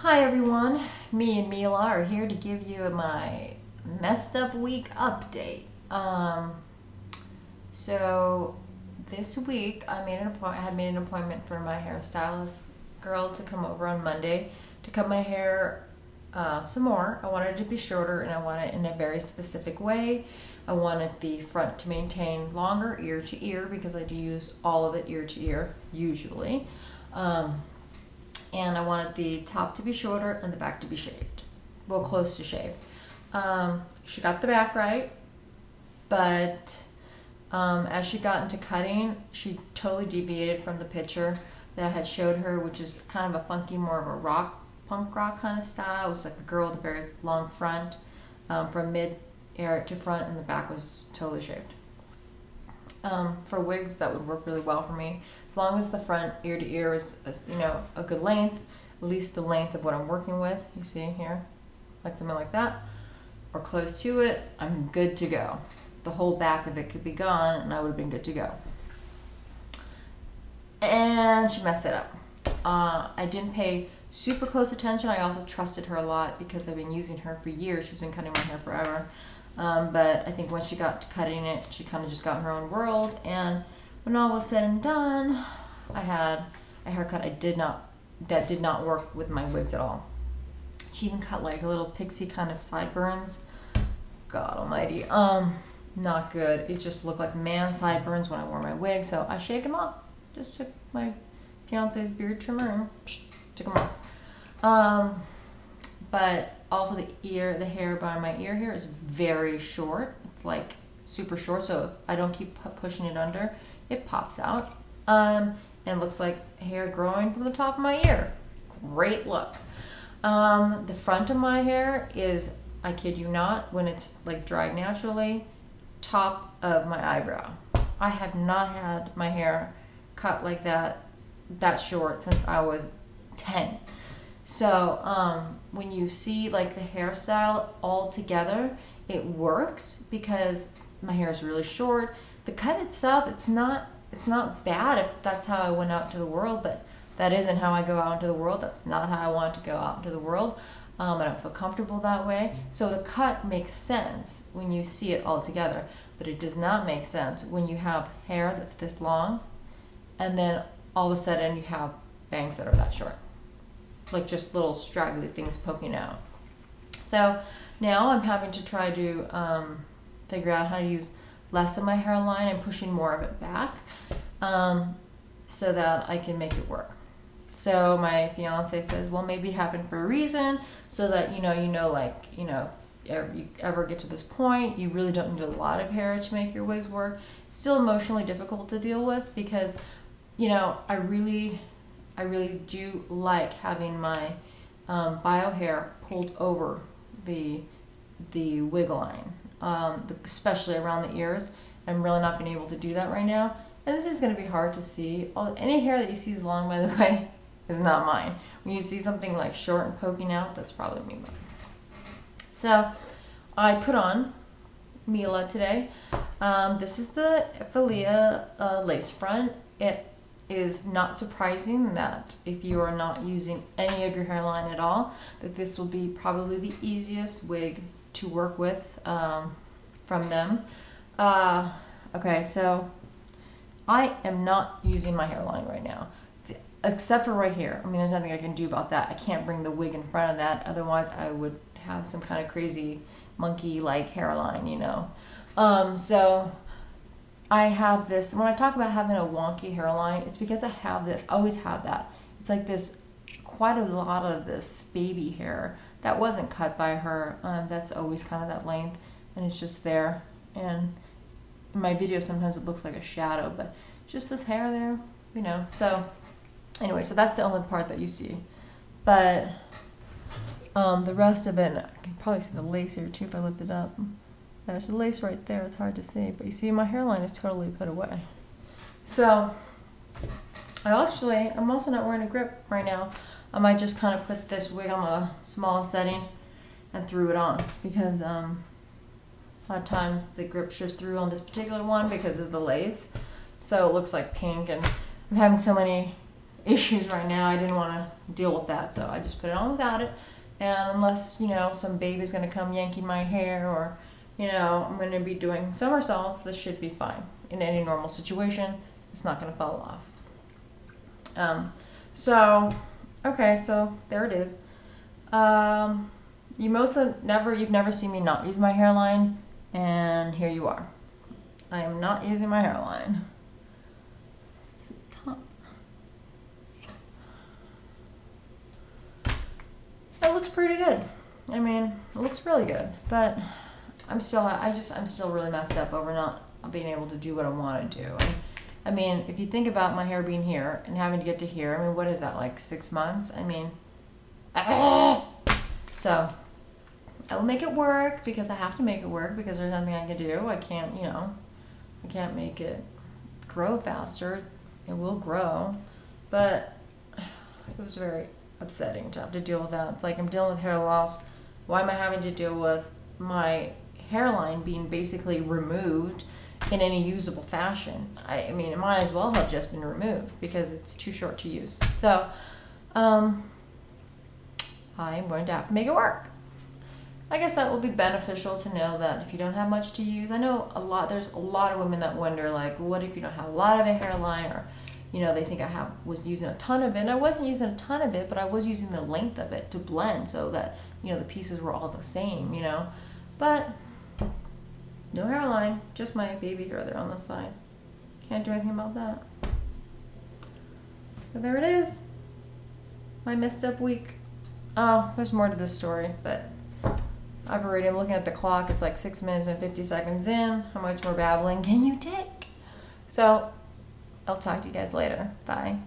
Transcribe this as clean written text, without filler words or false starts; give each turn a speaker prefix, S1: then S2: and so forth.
S1: Hi everyone, me and Mila are here to give you my messed up week update. So this week I had made an appointment for my hairstylist girl to come over on Monday to cut my hair some more. I wanted it to be shorter and I want it in a very specific way. I wanted the front to maintain longer ear to ear because I do use all of it ear to ear usually. And I wanted the top to be shorter and the back to be shaved. Well, close to shaved. She got the back right, but as she got into cutting, she totally deviated from the picture that I had showed her, which is kind of a funky, more of a punk rock kind of style. It was like a girl with a very long front, from mid-ear to front, and the back was totally shaved. For wigs, that would work really well for me. As long as the front ear to ear is, a good length, at least the length of what I'm working with. You see here, like something like that, or close to it, I'm good to go. The whole back of it could be gone and I would have been good to go. And she messed it up. I didn't pay super close attention. I also trusted her a lot because I've been using her for years. She's been cutting my hair forever. But I think once she got to cutting it, she kind of just got in her own world. And when all was said and done, I had a haircut that did not work with my wigs at all. She even cut like a little pixie kind of sideburns. God almighty. Not good. It just looked like man sideburns when I wore my wig, so I shaved them off. Just took my fiance's beard trimmer and took them off. But also the hair by my ear here is very short. It's like super short, so if I don't keep pushing it under, it pops out. And looks like hair growing from the top of my ear. Great look. The front of my hair is, I kid you not, when it's like dried naturally, top of my eyebrow. I have not had my hair cut like that short since I was 10. So when you see like the hairstyle all together, it works because my hair is really short. The cut itself, it's not bad if that's how I went out to the world, but that isn't how I go out into the world. That's not how I want to go out into the world. I don't feel comfortable that way. So the cut makes sense when you see it all together, but it does not make sense when you have hair that's this long and then all of a sudden you have bangs that are that short. Like just little straggly things poking out. So now I'm having to try to figure out how to use less of my hairline and pushing more of it back so that I can make it work. So my fiance says, well, maybe it happened for a reason, so that if you ever get to this point, you really don't need a lot of hair to make your wigs work. It's still emotionally difficult to deal with because, I really do like having my bio hair pulled over the wig line, especially around the ears. I'm really not being able to do that right now. And this is going to be hard to see. Any hair that you see is long, by the way, is not mine. When you see something like short and poking out, that's probably me. So I put on Mila today. This is the Philia lace front. It is not surprising that if you are not using any of your hairline at all, that this will be probably the easiest wig to work with from them. Okay, so I am not using my hairline right now, except for right here. I mean, there's nothing I can do about that. I can't bring the wig in front of that, otherwise I would have some kind of crazy monkey-like hairline, So I have this. When I talk about having a wonky hairline, it's because I have this. I always have that. It's like this, quite a lot of this baby hair that wasn't cut by her. That's always kind of that length, and it's just there. And in my video, sometimes it looks like a shadow, but just this hair there, So anyway, so that's the only part that you see. But the rest of it, I can probably see the lace here too if I lift it up. There's the lace right there, it's hard to see, but you see my hairline is totally put away. So I'm also not wearing a grip right now. I might just kind of put this wig on the small setting and threw it on because a lot of times the grip shows through on this particular one because of the lace. So it looks like pink, and I'm having so many issues right now. I didn't want to deal with that, so I just put it on without it. And unless, you know, some baby's going to come yanking my hair, or, you know, I'm going to be doing somersaults, this should be fine. In any normal situation, it's not going to fall off. So, okay, so there it is. You've never seen me not use my hairline, and here you are. I am not using my hairline. It looks pretty good. I mean, it looks really good, but I'm still really messed up over not being able to do what I want to do. And, I mean, if you think about my hair being here and having to get to here, I mean, what is that, like 6 months? I mean, so I will make it work, because I have to make it work, because there's nothing I can do. I can't, you know, I can't make it grow faster. It will grow, but it was very upsetting to have to deal with that. It's like I'm dealing with hair loss. Why am I having to deal with my hairline being basically removed in any usable fashion? I mean, it might as well have just been removed, because it's too short to use. So I'm going to have to make it work. I guess that will be beneficial to know that if you don't have much to use. I know there's a lot of women that wonder, like, what if you don't have a lot of a hairline, or, you know, they think I was using a ton of it. And I wasn't using a ton of it, but I was using the length of it to blend so that, you know, the pieces were all the same, you know. But no hairline, just my baby hair there on the side. Can't do anything about that. So there it is. My messed up week. Oh, there's more to this story, but I'm looking at the clock, it's like 6 minutes and 50 seconds in. How much more babbling can you take? So I'll talk to you guys later. Bye.